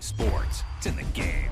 Sports. It's in the game.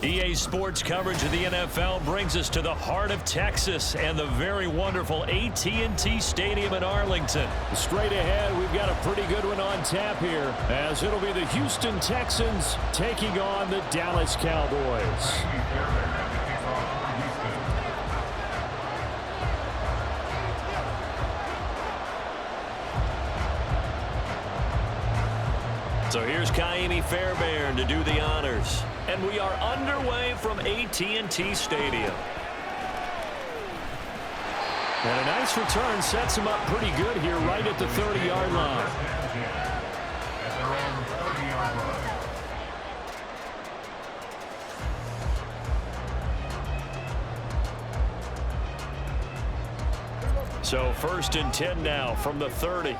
EA Sports coverage of the NFL brings us to the heart of Texas and the very wonderful AT&T Stadium in Arlington. Straight ahead, we've got a pretty good one on tap here, as it'll be the Houston Texans taking on the Dallas Cowboys. So here's Kaimi Fairbairn to do the honors. And we are underway from AT&T Stadium. And a nice return sets him up pretty good here right at the 30-yard line. So 1st and 10 now from the 30.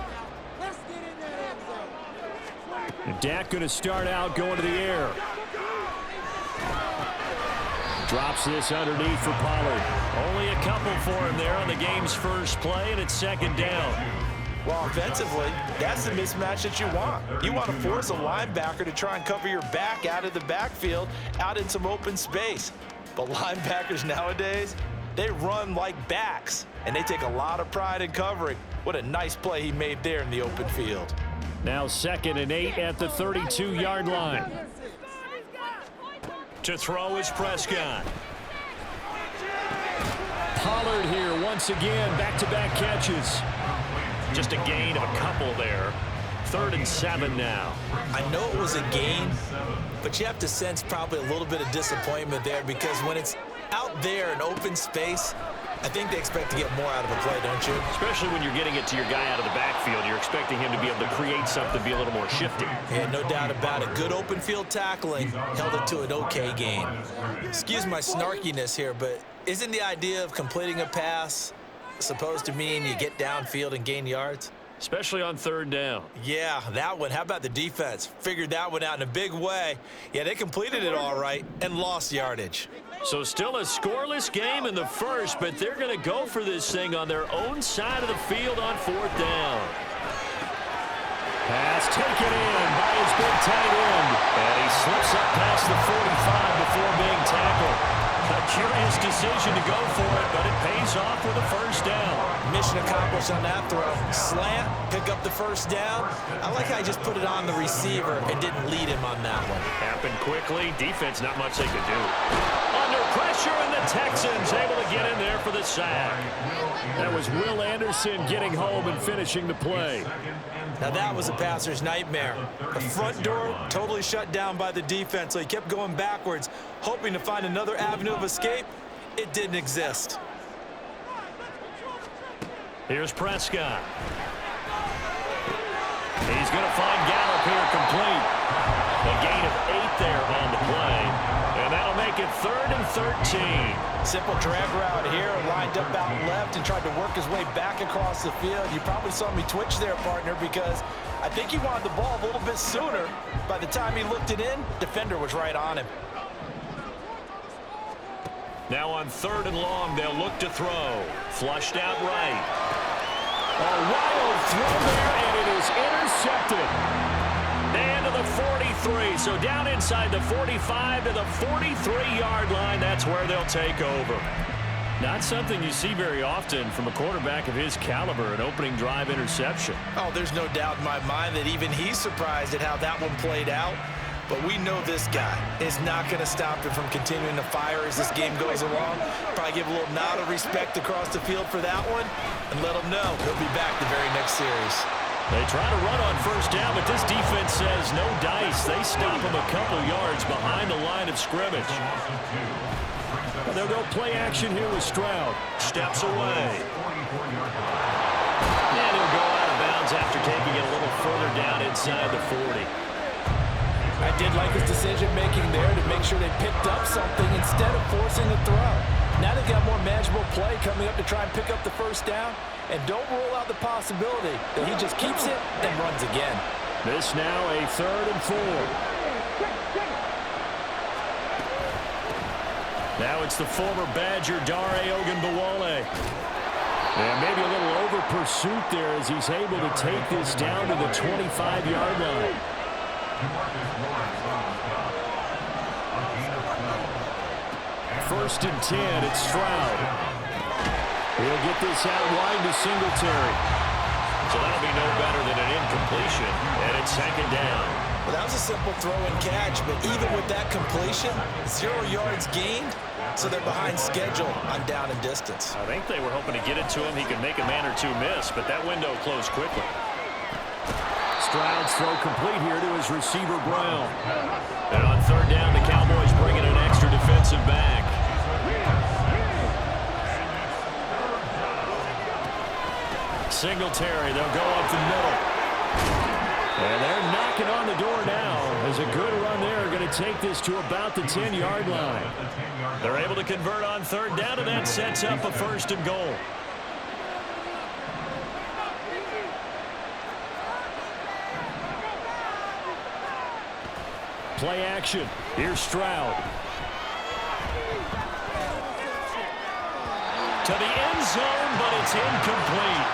And Dak going to start out going to the air. Drops this underneath for Pollard. Only a couple for him there on the game's first play, and it's 2nd down. Well, offensively, that's the mismatch that you want. You want to force a linebacker to try and cover your back out of the backfield, out in some open space. But linebackers nowadays, they run like backs, and they take a lot of pride in covering. What a nice play he made there in the open field. Now 2nd and 8 at the 32-yard line. To throw is Prescott. Pollard here once again, back-to-back catches. Just a gain of a couple there. 3rd and 7 now. I know it was a gain, but you have to sense probably a little bit of disappointment there, because when it's out there in open space, I think they expect to get more out of a play, don't you? Especially when you're getting it to your guy out of the backfield. You're expecting him to be able to create something, be a little more shifty. Yeah, no doubt about it. Good open field tackling held it to an okay gain. Excuse my snarkiness here, but isn't the idea of completing a pass supposed to mean you get downfield and gain yards? Especially on 3rd down. Yeah, that one. How about the defense? Figured that one out in a big way. Yeah, they completed it all right and lost yardage. So still a scoreless game in the first, but they're going to go for this thing on their own side of the field on 4th down. Pass taken in by his big tight end. And he slips up past the 45 before being curious decision to go for it, but it pays off with a first down. Mission accomplished on that throw. Slant, pick up the first down. I like how he just put it on the receiver and didn't lead him on that one. Happened quickly. Defense, not much they could do. Under pressure, and the Texans able to get in there for the sack. That was Will Anderson getting home and finishing the play. Now that was a passer's nightmare. The front door totally shut down by the defense, so he kept going backwards, hoping to find another avenue of escape. It didn't exist. Here's Prescott. He's going to find Gallup here complete. A gain of 8 there on the play. And that'll make it 3rd and 13. Simple drag route here, lined up out left and tried to work his way back across the field. You probably saw me twitch there, partner, because I think he wanted the ball a little bit sooner. By the time he looked it in, defender was right on him. Now on 3rd and long, they'll look to throw. Flushed out right. A wild throw there, and it is intercepted. And to the 43, so down inside the 45 to the 43-yard line. That's where they'll take over. Not something you see very often from a quarterback of his caliber, an opening drive interception. Oh, there's no doubt in my mind that even he's surprised at how that one played out. But we know this guy is not going to stop him from continuing to fire as this game goes along. Probably give a little nod of respect across the field for that one and let him know he'll be back the very next series. They try to run on first down, but this defense says no dice. They stop him a couple yards behind the line of scrimmage. They'll go play action here with Stroud. Steps away. And he'll go out of bounds after taking it a little further down inside the 40. I did like his decision-making there to make sure they picked up something instead of forcing the throw. Now they've got more manageable play coming up to try and pick up the first down. And don't rule out the possibility that he just keeps it and runs again. This now a 3rd and 4. Now it's the former Badger, Dare Ogunbowale. And maybe a little over pursuit there as he's able to take this down to the 25-yard line. 1st and 10, it's Stroud. He'll get this out wide to Singletary. So that'll be no better than an incompletion, and it's 2nd down. Well, that was a simple throw and catch, but even with that completion, 0 yards gained, so they're behind schedule on down and distance. I think they were hoping to get it to him. He could make a man or two miss, but that window closed quickly. Stroud's throw complete here to his receiver, Brown. And on 3rd down, the Cowboys bring in an extra defensive back. Singletary, they'll go up the middle. And they're knocking on the door now. As a good run there, going to take this to about the 10-yard line. They're able to convert on 3rd down, and that sets up a 1st and goal. Play action. Here's Stroud. To the end zone, but it's incomplete.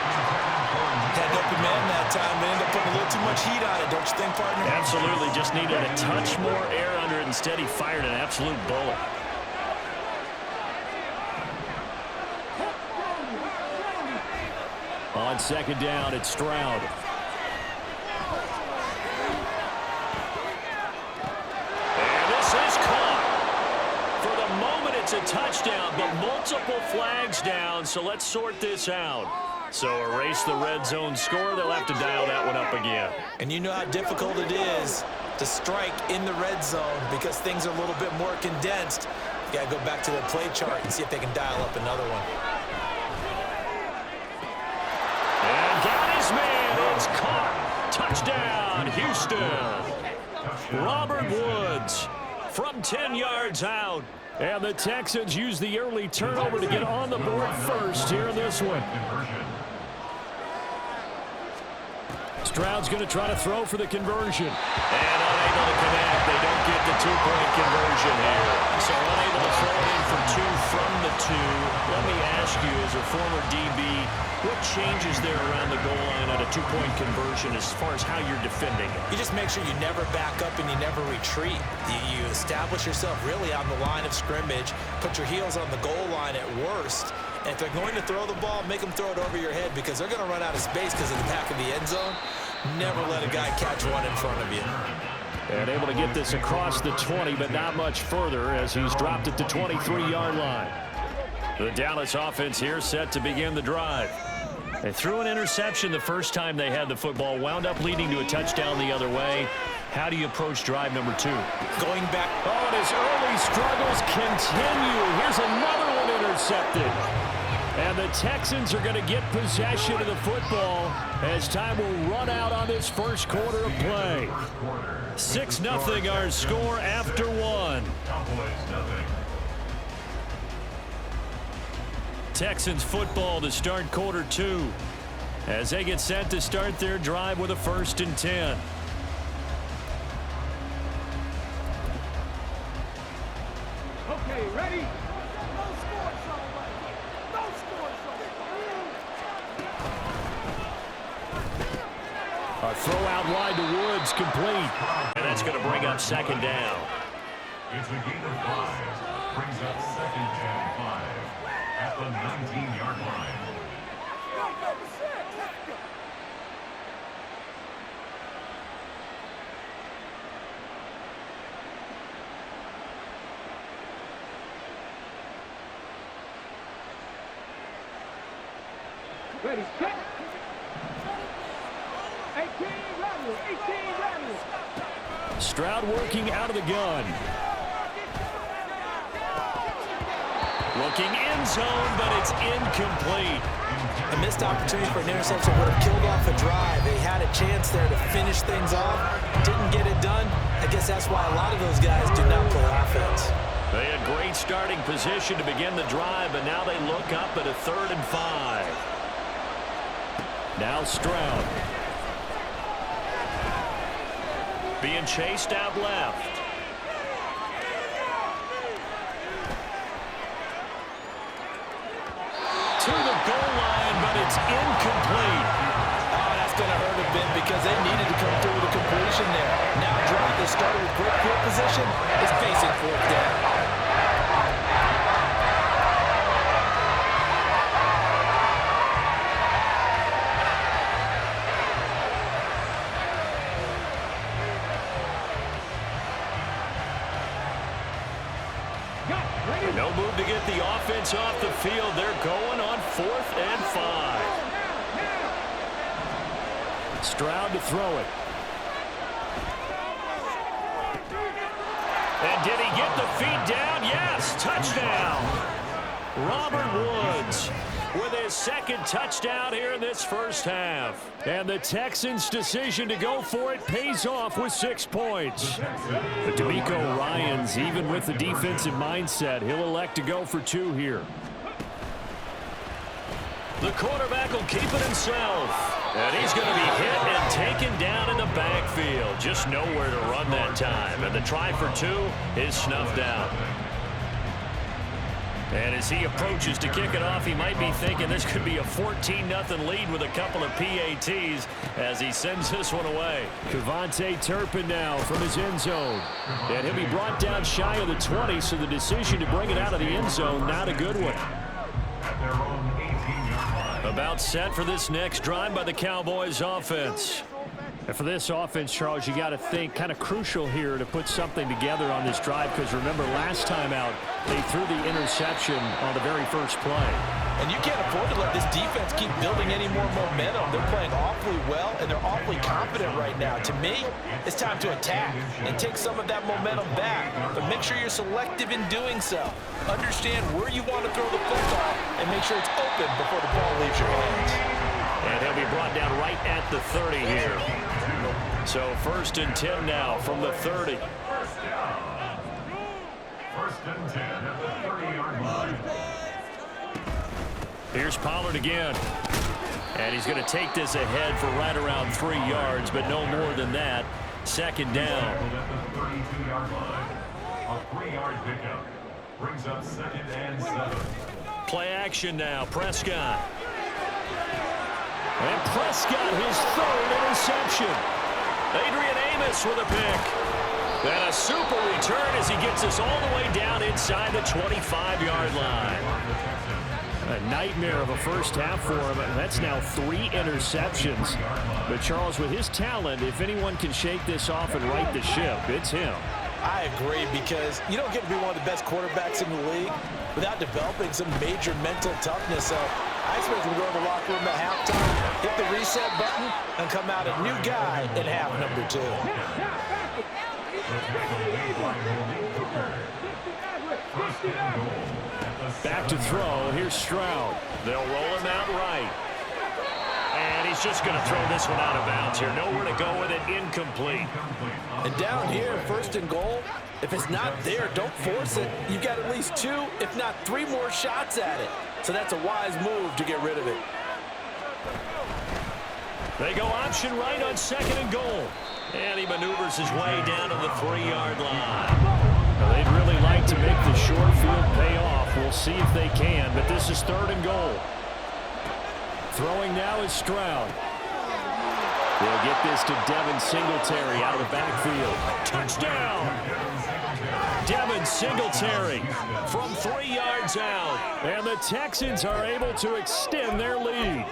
Had open man that time, but ended up putting a little too much heat on it, don't you think, partner? Absolutely. Just needed a touch more air under it. Instead, he fired an absolute bullet. On 2nd down, it's Stroud. It's a touchdown, but multiple flags down, so let's sort this out. So erase the red zone score. They'll have to dial that one up again. And you know how difficult it is to strike in the red zone because things are a little bit more condensed. You got to go back to their play chart and see if they can dial up another one. And got his man. It's caught. Touchdown, Houston. Robert Woods from 10 yards out. And the Texans use the early turnover to get on the board first here in this one. Stroud's going to try to throw for the conversion. And unable to connect. They don't get the 2-point conversion here. So unable to throw it in for 2 from the 2. Let me ask ask you, as a former DB, what changes there around the goal line on a two-point conversion as far as how you're defending it? You just make sure you never back up and you never retreat. You establish yourself really on the line of scrimmage, put your heels on the goal line at worst, and if they're going to throw the ball, make them throw it over your head because they're going to run out of space because of the back of the end zone. Never let a guy catch one in front of you. And able to get this across the 20, but not much further as he's dropped at the 23-yard line. The Dallas offense here set to begin the drive. They threw an interception the first time they had the football, wound up leading to a touchdown the other way. How do you approach drive number 2? Going back. Oh, and his early struggles continue. Here's another one intercepted. And the Texans are going to get possession of the football as time will run out on this first quarter of play. 6-0 our score after 1. Texans football to start quarter 2 as they get set to start their drive with a 1st and 10. Okay, ready? A throw out wide to Woods, complete. And that's going to bring up 2nd down. It's a gain of 5. Brings up 2nd and 5 at the 19-yard line. Ready, set. 18 rattle. Stroud working out of the gun. Looking end zone, but it's incomplete. A missed opportunity for an interception would have killed off a drive. They had a chance there to finish things off. Didn't get it done. I guess that's why a lot of those guys do not play offense. They had great starting position to begin the drive, but now they look up at a 3rd and 5. Now Stroud. Being chased out left. To the goal line, but it's incomplete. Oh, that's going to hurt a bit because they needed to come through with a completion there. Now drive that started with great field position is facing 4th down. No move to get the offense off the field. They're going on 4th and 5. Stroud to throw it. And did he get the feet down? Yes, touchdown. Robert Woods with his 2nd touchdown here in this first half. And the Texans' decision to go for it pays off with 6 points. But D'Amico Ryans, even with the defensive mindset, he'll elect to go for 2 here. The quarterback will keep it himself. And he's going to be hit and taken down in the backfield. Just nowhere to run that time. And the try for 2 is snuffed out. And as he approaches to kick it off, he might be thinking this could be a 14-0 lead with a couple of PATs as he sends this one away. Kevontae Turpin now from his end zone. And he'll be brought down shy of the 20, so the decision to bring it out of the end zone, not a good one. About set for this next drive by the Cowboys offense. And for this offense, Charles, you got to think kind of crucial here to put something together on this drive because remember last time out they threw the interception on the very first play. And you can't afford to let this defense keep building any more momentum. They're playing awfully well, and they're awfully confident right now. To me, it's time to attack and take some of that momentum back. But make sure you're selective in doing so. Understand where you want to throw the football and make sure it's open before the ball leaves your hands. And he'll be brought down right at the 30 here. So 1st and 10 now from the 30. 1st and 10 at the 30-yard line. Here's Pollard again. And he's going to take this ahead for right around 3 yards, but no more than that. 2nd down. At the 32-yard line. A 3-yard pickup. Brings up 2nd and 7. Play action now. Prescott. And Prescott, his third interception. Adrian Amos with a pick. And a super return as he gets us all the way down inside the 25-yard line. A nightmare of a first half for him. That's now 3 interceptions. But Charles, with his talent, if anyone can shake this off and right the ship, it's him. I agree, because you don't get to be one of the best quarterbacks in the league without developing some major mental toughness. So I expect him to go to the locker room at halftime, hit the reset button, and come out a new guy in half number 2. Back to throw. Here's Stroud. They'll roll him out right. And he's just going to throw this one out of bounds here. Nowhere to go with it. Incomplete. And down here, 1st and goal, if it's not there, don't force it. You've got at least 2, if not 3 more shots at it. So that's a wise move to get rid of it. They go option right on 2nd and goal. And he maneuvers his way down to the 3-yard line. Well, they'd really like to make the short field pay off. We'll see if they can, but this is 3rd and goal. Throwing now is Stroud. They'll get this to Devin Singletary out of the backfield. Touchdown! Devin Singletary from 3 yards out. And the Texans are able to extend their lead.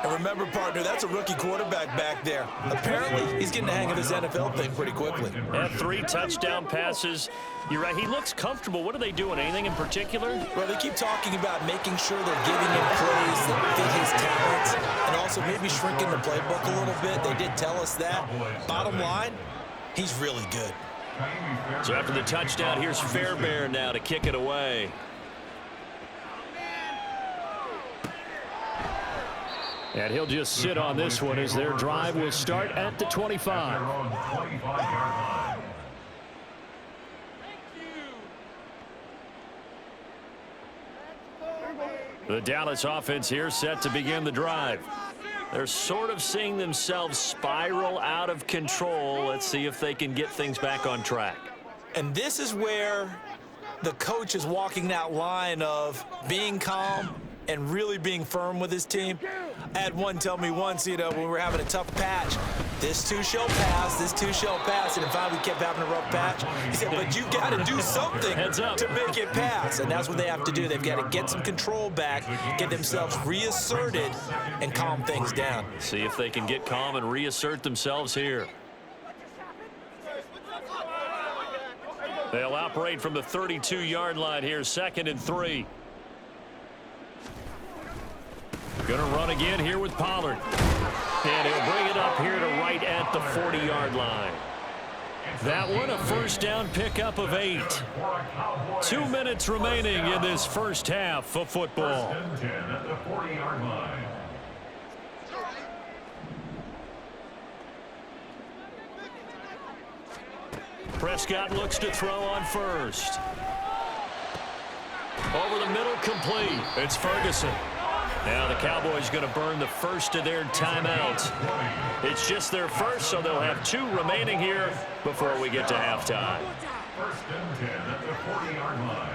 And remember, partner, that's a rookie quarterback back there. Apparently, he's getting the hang of this NFL thing pretty quickly. Had 3 touchdown passes. You're right, he looks comfortable. What are they doing? Anything in particular? Well, they keep talking about making sure they're giving him plays that fit his talents and also maybe shrinking the playbook a little bit. They did tell us that. Bottom line, he's really good. So after the touchdown, here's Fairbairn now to kick it away. And he'll just sit on this one as their drive will start at the 25. The Dallas offense here set to begin the drive. They're sort of seeing themselves spiral out of control. Let's see if they can get things back on track. And this is where the coach is walking that line of being calm and really being firm with his team. I had one tell me once, when we were having a tough patch, this too shall pass, this too shall pass. And in fact, we kept having a rough patch. He said, but you got to do something to make it pass. And that's what they have to do. They've got to get some control back, get themselves reasserted, and calm things down. See if they can get calm and reassert themselves here. They'll operate from the 32-yard line here, 2nd and 3. Gonna run again here with Pollard. And he'll bring it up here to right at the 40-yard line. That one, a first down pickup of 8. 2 minutes remaining in this first half of football. Prescott looks to throw on first. Over the middle, complete. It's Ferguson. Now the Cowboys going to burn the first of their timeouts. It's just their first, so they'll have 2 remaining here before we get to halftime. 1st and 10 at the 40-yard line.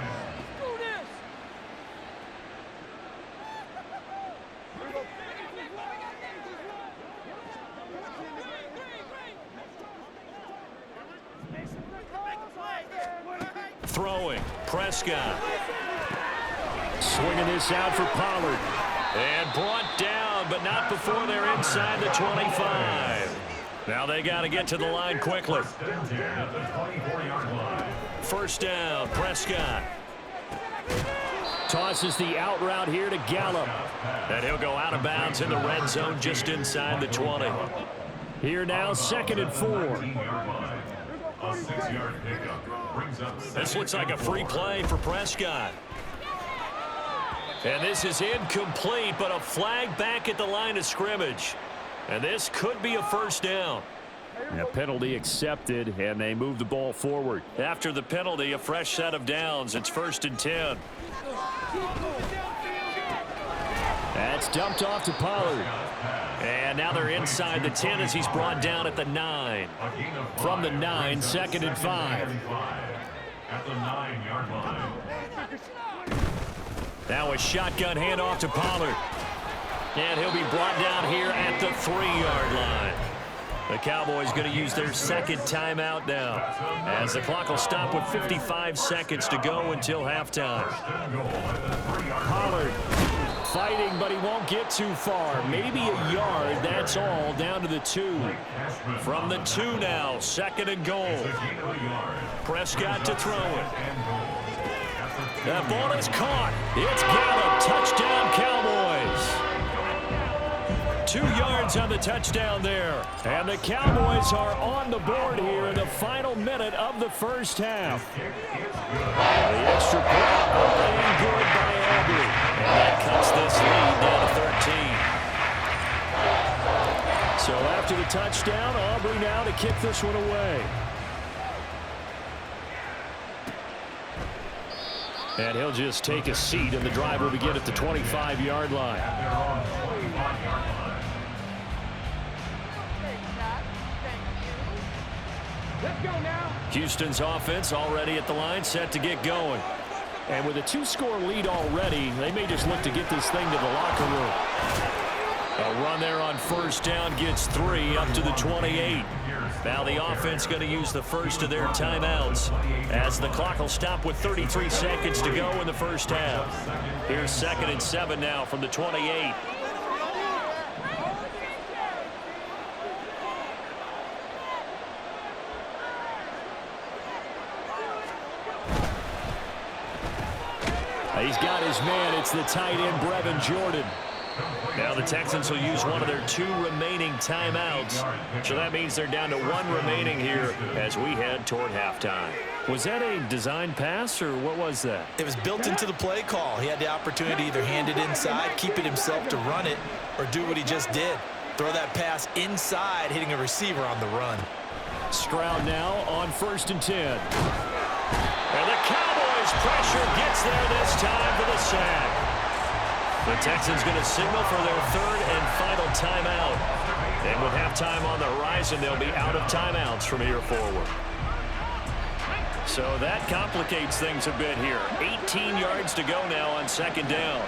Throwing, Prescott. Swinging this out for Pollard. And brought down, but not before they're inside the 25. Now they got to get to the line quickly. First down, Prescott. Tosses the out route here to Gallup. And he'll go out of bounds in the red zone just inside the 20. Here now, 2nd and 4. A 6-yard pickup brings up. This looks like a free play for Prescott. And this is incomplete, but a flag back at the line of scrimmage. And this could be a first down. And a penalty accepted, and they move the ball forward. After the penalty, a fresh set of downs. It's 1st and 10. That's dumped off to Pollard. And now they're inside the 10 as he's brought down at the 9. From the 9, 2nd and 5. At the 9-yard line. Now a shotgun handoff to Pollard. And he'll be brought down here at the 3-yard line. The Cowboys going to use their second timeout now, as the clock will stop with 55 seconds to go until halftime. Pollard fighting, but he won't get too far. Maybe a yard, that's all, down to the 2. From the 2 now, 2nd and goal. Prescott to throw it. That ball is caught. It's Gallup. Touchdown, Cowboys. 2 yards on the touchdown there. And the Cowboys are on the board here in the final minute of the first half. The extra point and good by Aubrey. And that cuts this lead down to 13. So after the touchdown, Aubrey now to kick this one away. And he'll just take a seat, and the drive will begin at the 25-yard line. Let's go now. Houston's offense already at the line, set to get going. And with a 2-score lead already, they may just look to get this thing to the locker room. A run there on first down gets 3 up to the 28. Now the offense going to use the first of their timeouts, as the clock will stop with 33 seconds to go in the first half. Here's 2nd and 7 now from the 28. He's got his man. It's the tight end, Brevin Jordan. Now the Texans will use one of their 2 remaining timeouts. So that means they're down to 1 remaining here as we head toward halftime. Was that a design pass, or what was that? It was built into the play call. He had the opportunity to either hand it inside, keep it himself to run it, or do what he just did. Throw that pass inside, hitting a receiver on the run. Stroud now on 1st and 10. And the Cowboys pressure gets there this time for the sack. The Texans going to signal for their 3rd and final timeout. And with halftime on the horizon, they'll be out of timeouts from here forward. So that complicates things a bit here. 18 yards to go now on 2nd down.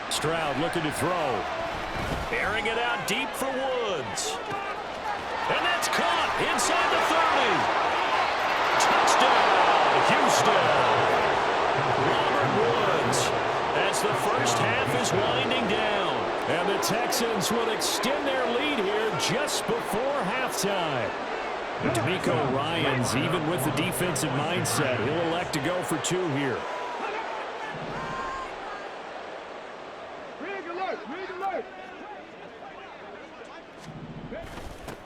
Stroud looking to throw. Airing it out deep for Woods. And that's caught inside the 30. Touchdown, Houston. Robert Woods, as the first half is winding down. And the Texans will extend their lead here just before halftime. D'Amico Ryans, even with the defensive mindset, he'll elect to go for 2 here. Rig alert, rig alert.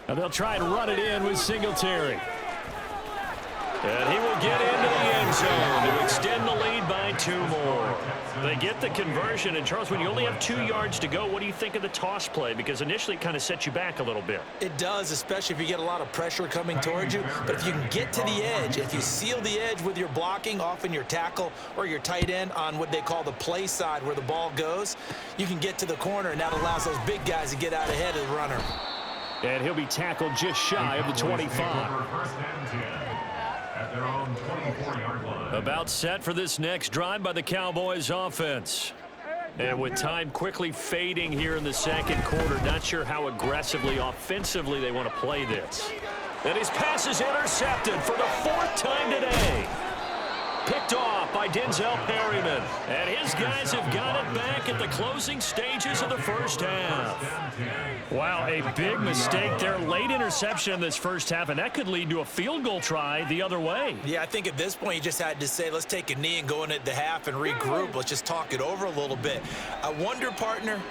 And they'll try and run it in with Singletary. And he will get into the end zone to extend the lead by 2 more. They get the conversion. And, Charles, when you only have 2 yards to go, what do you think of the toss play? Because initially it kind of sets you back a little bit. It does, especially if you get a lot of pressure coming towards you. But if you can get to the edge, if you seal the edge with your blocking, often your tackle or your tight end on what they call the play side where the ball goes, you can get to the corner, and that allows those big guys to get out ahead of the runner. And he'll be tackled just shy of the 25. At their own 24-yard line. About set for this next drive by the Cowboys offense. And with time quickly fading here in the 2nd quarter, not sure how aggressively, offensively they want to play this. And his pass is intercepted for the 4th time today. Picked off by Denzel Perryman. And his guys have got it back at the closing stages of the first half. Wow, a big mistake there. Late interception in this first half, and that could lead to a field goal try the other way. Yeah, I think at this point you just had to say, let's take a knee and go into the half and regroup. Let's just talk it over a little bit. I wonder, partner,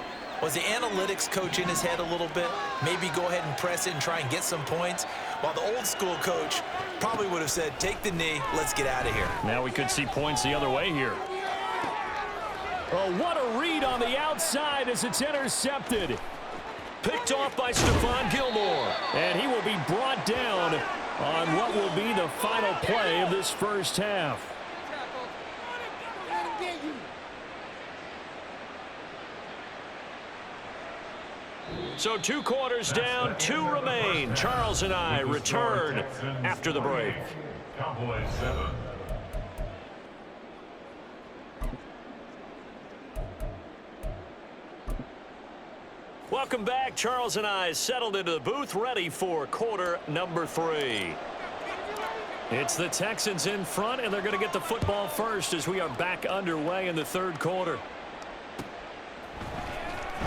was the analytics coach in his head a little bit? Maybe go ahead and press it and try and get some points? While the old school coach probably would have said, take the knee, let's get out of here. Now we could see points the other way here. Oh, what a read on the outside as it's intercepted. Picked off by Stephon Gilmore. And he will be brought down on what will be the final play of this first half. So 2 quarters down, 2 remain. Charles and I return after the break. Cowboys 7. Welcome back. Charles and I settled into the booth, ready for quarter number 3. It's the Texans in front, and they're going to get the football first as we are back underway in the 3rd quarter.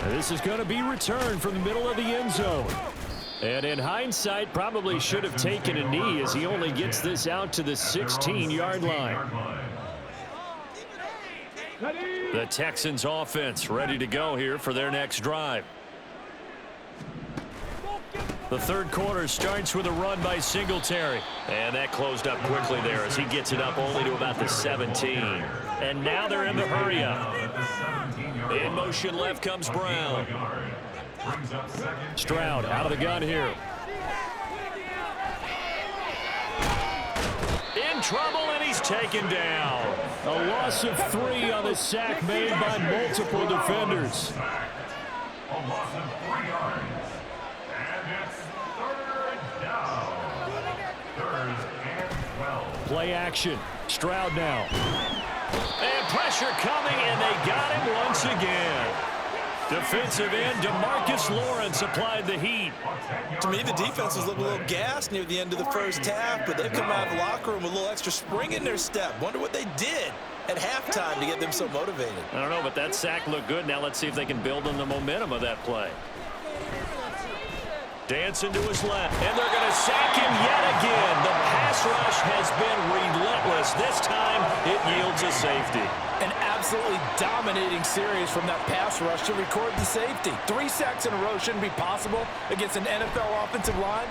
This is going to be returned from the middle of the end zone. And in hindsight, probably should have taken a knee as he only gets this out to the 16-yard line. The Texans offense ready to go here for their next drive. The 3rd quarter starts with a run by Singletary. And that closed up quickly there as he gets it up only to about the 17. And now they're in the hurry up. In motion left comes Brown. Stroud out of the gun here. In trouble, and he's taken down. A loss of 3 on the sack made by multiple defenders. A loss of 3 yards. And it's 3rd down. 3rd and 12. Play action. Stroud now. And pressure coming, and they got him once again. Defensive end DeMarcus Lawrence applied the heat. To me, the defense was looking a little gassed near the end of the first half, but they've come out of the locker room with a little extra spring in their step. Wonder what they did at halftime to get them so motivated. I don't know, but that sack looked good. Now let's see if they can build on the momentum of that play. Dancing to his left, and they're going to sack him yet again. The pass rush has been relentless. This time, it yields a safety. An absolutely dominating series from that pass rush to record the safety. 3 sacks in a row shouldn't be possible against an NFL offensive line,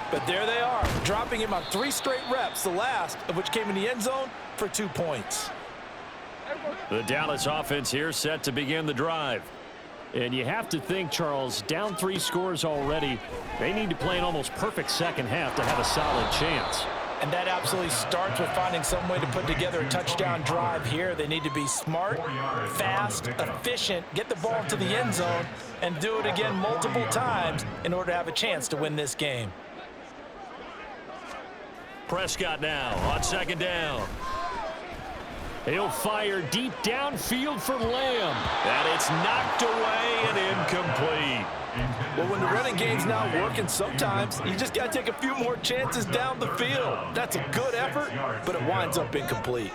but there they are, dropping him on 3 straight reps, the last of which came in the end zone for 2 points. The Dallas offense here set to begin the drive. And you have to think, Charles, down 3 scores already. They need to play an almost perfect second half to have a solid chance. And that absolutely starts with finding some way to put together a touchdown drive here. They need to be smart, fast, efficient, get the ball to the end zone, and do it again multiple times in order to have a chance to win this game. Prescott now on 2nd down. He'll fire deep downfield for Lamb. And it's knocked away and incomplete. Well, when the running game's not working, sometimes you just got to take a few more chances down the field. That's a good effort, but it winds up incomplete.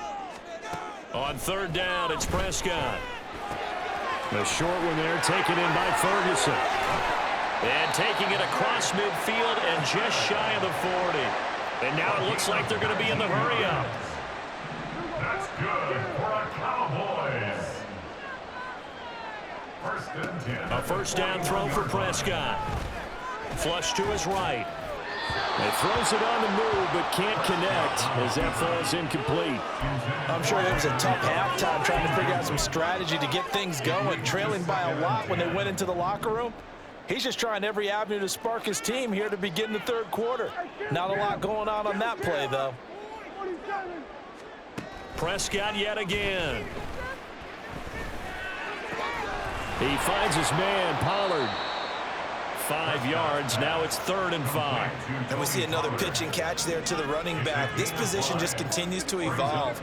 On 3rd down, it's Prescott. The short one there taken in by Ferguson. And taking it across midfield and just shy of the 40. And now it looks like they're going to be in the hurry-up. That's good for a Cowboys. 1st and 10. A 1st down throw for Prescott. Flush to his right. He throws it on the move but can't connect as that falls incomplete. I'm sure it was a tough halftime trying to figure out some strategy to get things going, trailing by a lot when they went into the locker room. He's just trying every avenue to spark his team here to begin the 3rd quarter. Not a lot going on that play, though. Prescott yet again. He finds his man, Pollard. 5 yards. Now it's 3rd and 5. And we see another pitch and catch there to the running back. This position just continues to evolve.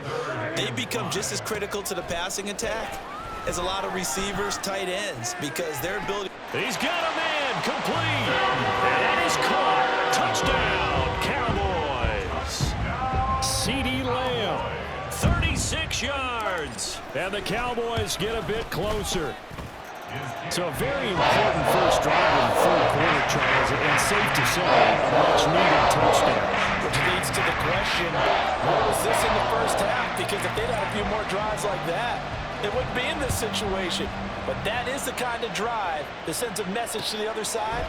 They become just as critical to the passing attack as a lot of receivers, tight ends, because their ability. He's got a man complete. And that is caught. Touchdown, Cowboys. CeeDee Lamb. 36 yards. And the Cowboys get a bit closer. So a very important first drive in the 3rd quarter, Charles, and safe to say, a much-needed touchdown. Which leads to the question, what was this in the first half? Because if they'd had a few more drives like that, they wouldn't be in this situation. But that is the kind of drive that sends a message to the other side.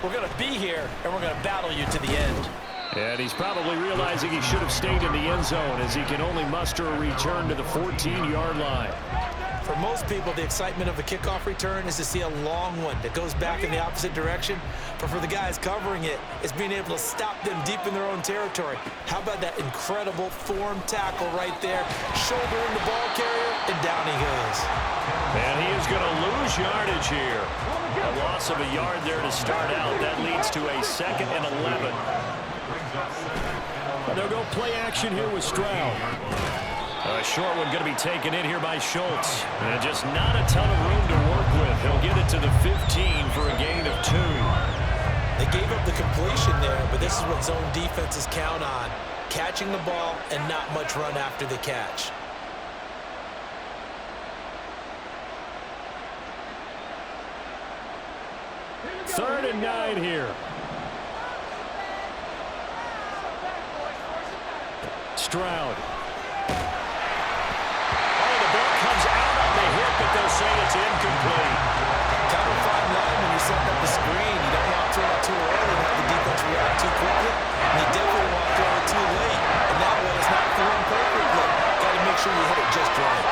We're going to be here, and we're going to battle you to the end. And he's probably realizing he should have stayed in the end zone as he can only muster a return to the 14-yard line. For most people, the excitement of a kickoff return is to see a long one that goes back in the opposite direction. But for the guys covering it, it's being able to stop them deep in their own territory. How about that incredible form tackle right there? Shoulder in the ball carrier, and down he goes. And he is going to lose yardage here. A loss of a yard there to start out. That leads to a 2nd and 11. And they'll go play action here with Stroud. A short one going to be taken in here by Schultz. And just not a ton of room to work with. He'll get it to the 15 for a gain of 2. They gave up the completion there, but this is what zone defenses count on. Catching the ball and not much run after the catch. Third and 9 here. Stroud. But they'll say it's incomplete. Kind of a fine line when you're setting up the screen. You don't want to throw it too early and have the defense react too quickly. And you definitely want to throw it too late. And that one is not thrown perfectly. Got to make sure you hit it just right.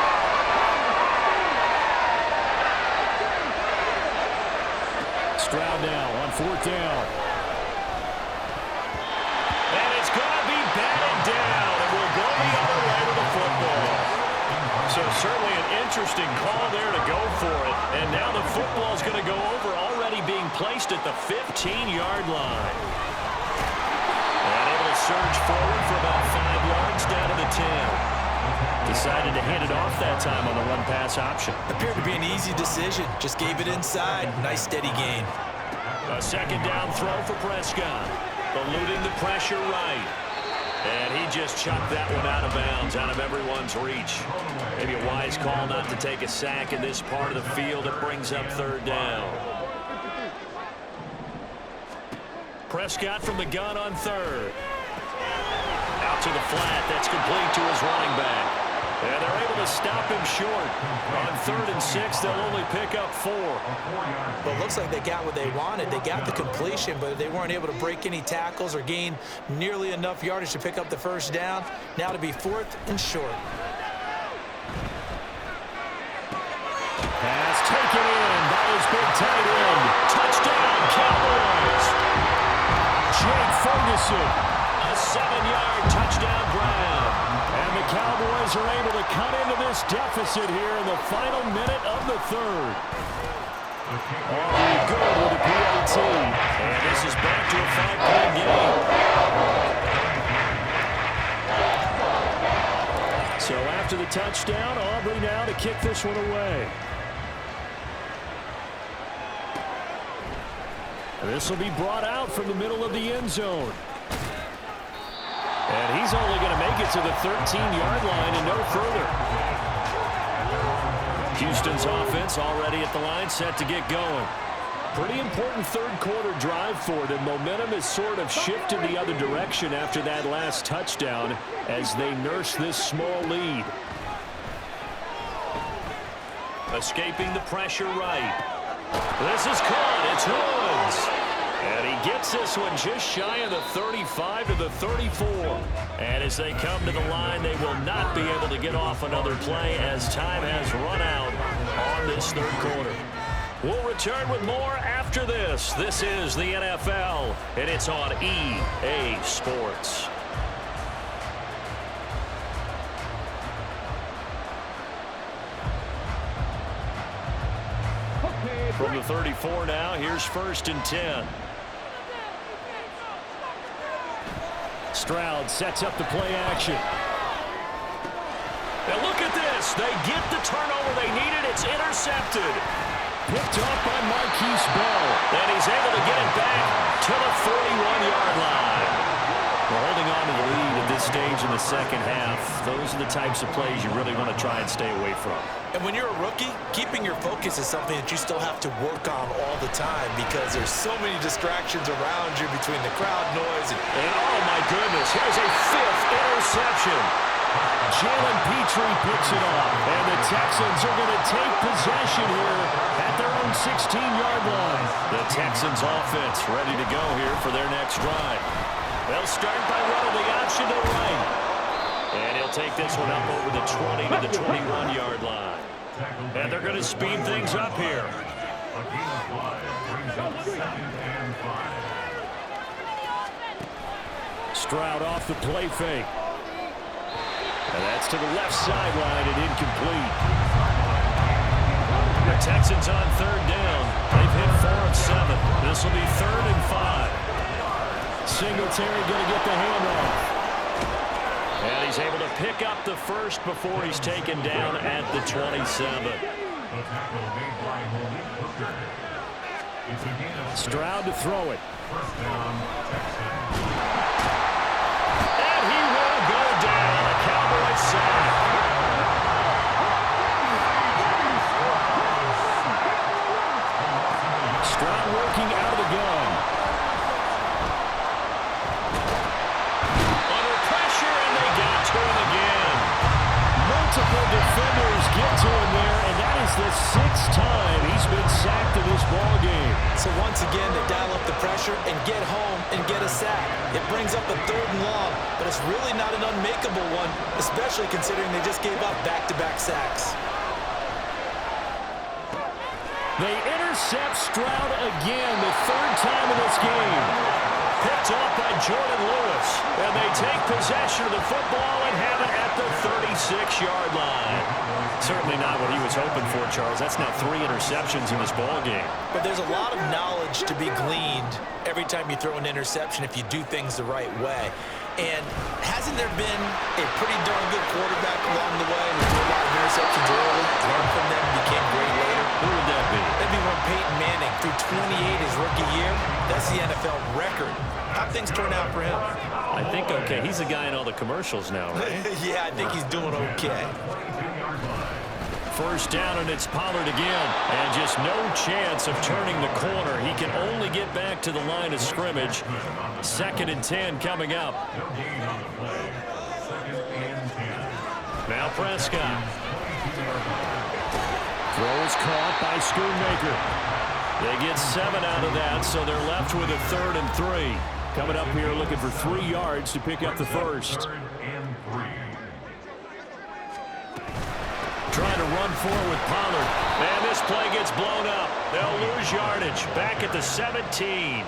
Stroud now on 4th down. And it's going to be batted down. And we'll go the other way with the football. So certainly an interesting call there to go for it. And now the football is going to go over, already being placed at the 15-yard line. And able to surge forward for about 5 yards down to the 10. Decided to hand it off that time on the run-pass option. Appeared to be an easy decision. Just gave it inside. Nice steady gain. A 2nd down throw for Prescott. Eluding the pressure right. And he just chucked that one out of bounds, out of everyone's reach. Maybe a wise call not to take a sack in this part of the field. It brings up 3rd down. Prescott from the gun on 3rd. Out to the flat. That's complete to his running back. And they're able to stop him short. On 3rd and 6, they'll only pick up 4. Well, it looks like they got what they wanted. They got the completion, but they weren't able to break any tackles or gain nearly enough yardage to pick up the 1st down. Now to be 4th and short. Pass taken in by his big tight end. Touchdown, Cowboys. Jake Ferguson. A 7-yard touchdown grab. And the Cowboys are able to cut into this deficit here in the final minute of the 3rd. All good with the PAT. And this is back to a 5-point game. So after the touchdown, Aubrey now to kick this one away. This will be brought out from the middle of the end zone. And he's only going to make it to the 13-yard line and no further. Houston's offense already at the line, set to get going. Pretty important 3rd quarter drive for them. Momentum has sort of shifted the other direction after that last touchdown as they nurse this small lead. Escaping the pressure right. This is caught. It's Woods. And he gets this one just shy of the 35 to the 34. And as they come to the line, they will not be able to get off another play as time has run out on this 3rd quarter. We'll return with more after this. This is the NFL, and it's on EA Sports. From the 34 now, here's 1st and 10. Stroud sets up the play action. Now look at this. They get the turnover they needed. It's intercepted. Picked up by Marquise Bell. And he's able to get it back to the 41-yard line. We're holding on to the lead at this stage in the 2nd half. Those are the types of plays you really want to try and stay away from. And when you're a rookie, keeping your focus is something that you still have to work on all the time because there's so many distractions around you between the crowd noise. And oh, my goodness, here's a 5th interception. Jalen Petrie picks it up. And the Texans are going to take possession here at their own 16-yard line. The Texans offense ready to go here for their next drive. They'll start by running the option to the right. And he'll take this one up over the 20 to the 21-yard line. And they're going to speed things up here. A gain of 5 brings up 2nd and 5. Stroud off the play fake. And that's to the left sideline and incomplete. The Texans on 3rd down. They've hit 4 of 7. This will be 3rd and 5. Singletary going to get the handoff. And he's able to pick up the first before he's taken down at the 27. Stroud to throw it. And he will go down. A Cowboys sack. Stroud working out of the gun. Under pressure, and they got to him again. Multiple defenders get to him there, and that is the 6th time he's been sacked in this ball game. So once again, they dial up the pressure and get home and get a sack. It brings up a 3rd and long, but it's really not an unmakeable one, especially considering they just gave up back-to-back sacks. They intercept Stroud again, the 3rd time in this game. Picked off by Jordan Lewis, and they take possession of the football and have it at the 36-yard line. Certainly not what he was hoping for, Charles. That's now 3 interceptions in this ball game. But there's a lot of knowledge to be gleaned every time you throw an interception if you do things the right way. And hasn't there been a pretty darn good quarterback along the way who threw a lot of interceptions early, learned from them, and became great later? Who would that be? That'd be one Peyton Manning threw 28 his rookie year. That's the NFL record. How'd things turn out for him? I think okay. He's the guy in all the commercials now, right? Yeah, I think he's doing okay. 1st down, and it's Pollard again. And just no chance of turning the corner. He can only get back to the line of scrimmage. 2nd and 10 coming up. Now Prescott. Throw is caught by Schoonmaker. They get 7 out of that, so they're left with a 3rd and 3. Coming up here looking for 3 yards to pick up the first. Trying to run forward with Pollard. And this play gets blown up. They'll lose yardage. Back at the 17.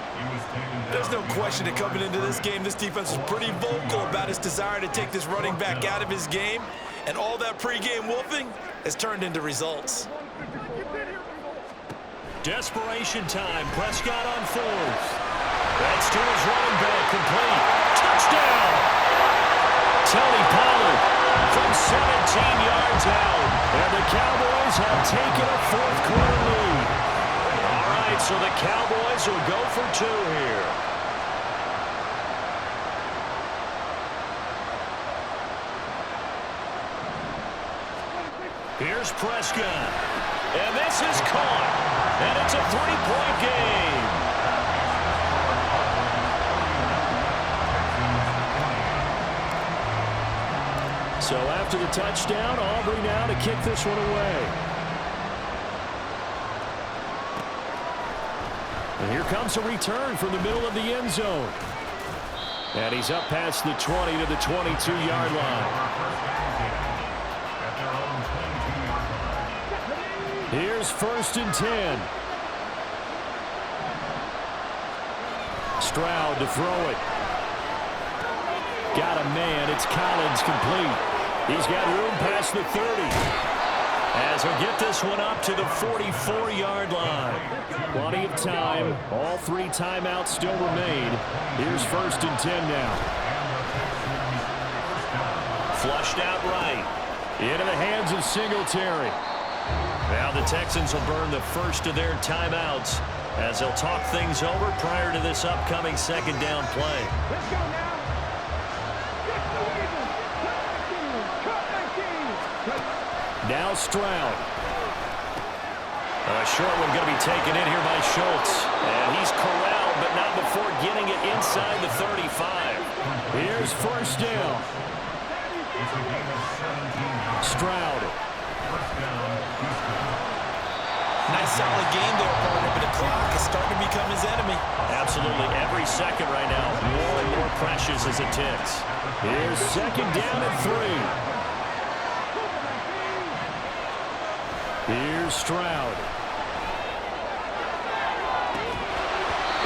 There's no question that coming into this game, this defense was pretty vocal about its desire to take this running back out of his game. And all that pregame wolfing has turned into results. Desperation time. Prescott on 4th. That's to his running back, complete. Touchdown! Tony Pollard from 17 yards out. And the Cowboys have taken a 4th quarter lead. All right, so the Cowboys will go for 2 here. Here's Prescott. And this is caught. And it's a 3-point game. So after the touchdown, Aubrey now to kick this one away. And here comes a return from the middle of the end zone. And he's up past the 20 to the 22-yard line. Here's 1st and 10. Stroud to throw it. Got a man. It's Collins complete. He's got room past the 30. As he'll get this one up to the 44-yard line. Plenty of time. All 3 timeouts still remain. Here's 1st and 10 now. Flushed out right. Into the hands of Singletary. Now the Texans will burn the first of their timeouts as they'll talk things over prior to this upcoming 2nd down play. Let's go now. Now Stroud. A short one going to be taken in here by Schultz. And he's corralled, but not before getting it inside the 35. Here's 1st down. Stroud. Nice solid game there, partner, but the clock is starting to become his enemy. Absolutely. Every second right now, more and more precious as it ticks. Here's 2nd down and 3. Here's Stroud.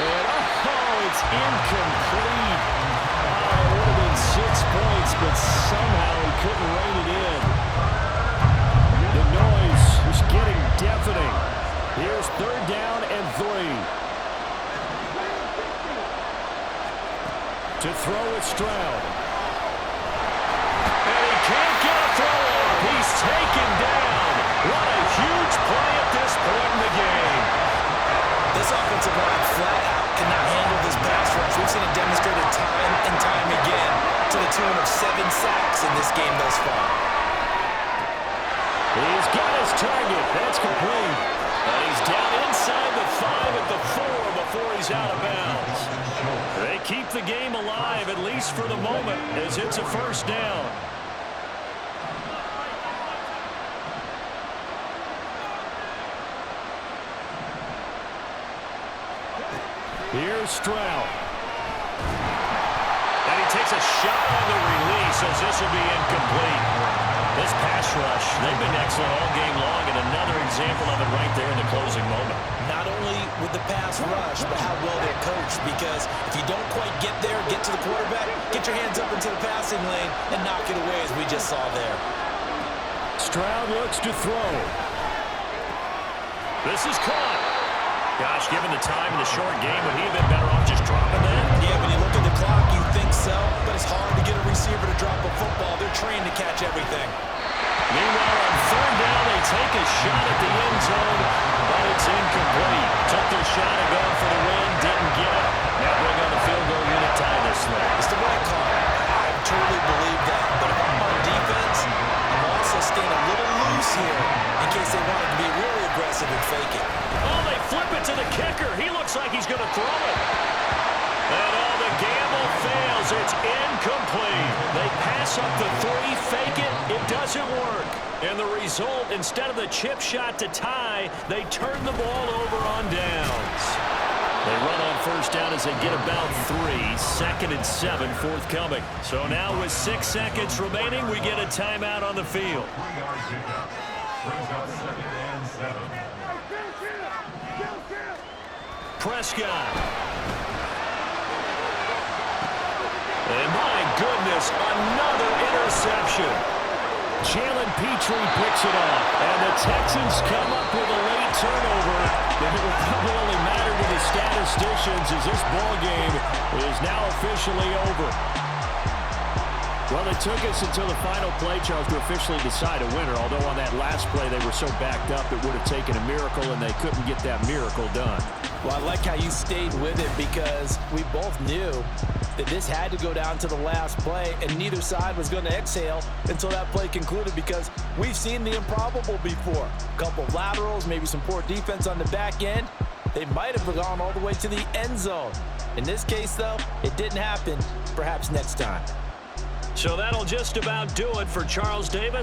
And it's incomplete. Oh, it would have been 6 points, but somehow he couldn't rein it in. The noise is getting deafening. Here's 3rd down and 3. To throw with Stroud. And he can't get a throw off. He's taken down. What a huge play at this point in the game. This offensive line flat out cannot handle this pass rush. We've seen it demonstrated time and time again to the tune of 7 sacks in this game thus far. He's got his target. That's complete. And he's down inside the 5 at the 4 before he's out of bounds. They keep the game alive, at least for the moment, as it's a 1st down. Here's Stroud. And he takes a shot on the release as this will be incomplete. This pass rush, they've been excellent all game long, and another example of it right there in the closing moment. Not only with the pass rush, but how well they're coached, because if you don't quite get there, get to the quarterback, get your hands up into the passing lane and knock it away as we just saw there. Stroud looks to throw. This is caught. Gosh, given the time in the short game, would he have been better off just dropping that? Yeah, when you look at the clock, you think so, but it's hard to get a receiver to drop a football. They're trained to catch everything. Meanwhile, on 3rd down, they take a shot at the end zone, but it's incomplete. Took their shot at going for the win, didn't get it. Now bring on the field goal unit, tie this thing. It's the right call. I truly believe that. But if I'm on defense, I'm also staying a little loose here in case they want to be really aggressive and fake it. Oh, they flip it to the kicker. He looks like he's going to throw it. And oh, the gamble fails. It's incomplete. They pass up the 3, fake it. It doesn't work. And the result, instead of the chip shot to tie, they turn the ball over on downs. They run on 1st down as they get about 3. 2nd and 7 forthcoming. So now with 6 seconds remaining, we get a timeout on the field. 3-yard pickup. Brings up 2nd and 7. Prescott. And my goodness, another interception. Jalen Petrie picks it up. And the Texans come up with a late turnover. And it will probably only matter to the statisticians as this ball game is now officially over. Well, it took us until the final play, Charles, to officially decide a winner. Although on that last play they were so backed up it would have taken a miracle, and they couldn't get that miracle done. Well, I like how you stayed with it, because we both knew that this had to go down to the last play, and neither side was going to exhale until that play concluded, because we've seen the improbable before. A couple of laterals, maybe some poor defense on the back end. They might have gone all the way to the end zone. In this case, though, it didn't happen. Perhaps next time. So that'll just about do it for Charles Davis.